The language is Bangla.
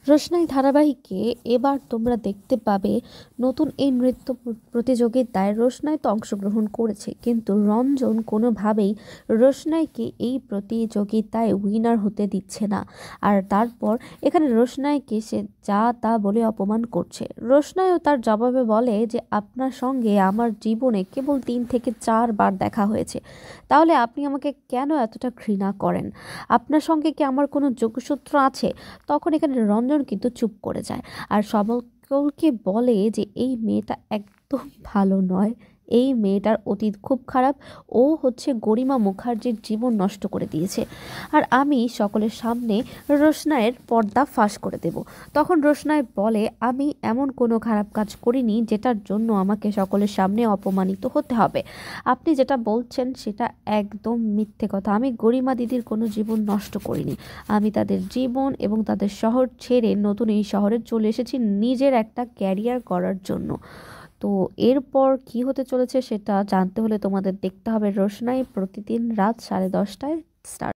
রোশনাই ধারাবাহিকে এবার তোমরা দেখতে পাবে নতুন এই নৃত্য প্রতিযোগিতায় রোশনাই তো অংশগ্রহণ করেছে, কিন্তু রঞ্জন কোনোভাবেই রোশনাইকে এই প্রতিযোগিতায় উইনার হতে দিচ্ছে না। আর তারপর এখানে রোশনাইকে সে যা তা বলে অপমান করছে। রোশনাইও তার জবাবে বলে যে আপনার সঙ্গে আমার জীবনে কেবল 3 থেকে 4 বার দেখা হয়েছে, তাহলে আপনি আমাকে কেন এতটা ঘৃণা করেন? আপনার সঙ্গে কি আমার কোনো যোগসূত্র আছে? তখন এখানে রঞ্জন কিন্তু চুপ করে যায় আর সকলকে বলে যে এই মেয়েটা একদম ভালো নয়, এই মেয়েটার অতীত খুব খারাপ, ও হচ্ছে গরিমা মুখার্জির জীবন নষ্ট করে দিয়েছে, আর আমি সকলের সামনে রোশনাইয়ের পর্দা ফাঁস করে দেব। তখন রোশনাই বলে আমি এমন কোনো খারাপ কাজ করিনি যেটার জন্য আমাকে সকলের সামনে অপমানিত হতে হবে। আপনি যেটা বলছেন সেটা একদম মিথ্যে কথা। আমি গরিমা দিদির কোনো জীবন নষ্ট করিনি। আমি তাদের জীবন এবং তাদের শহর ছেড়ে নতুন এই শহরে চলে এসেছি নিজের একটা ক্যারিয়ার করার জন্য। তো এরপর কি হতে চলেছে সেটা জানতে হলে তোমাদের দেখতে হবে রোশনাই প্রতিদিন রাত 10:30টায় স্টার।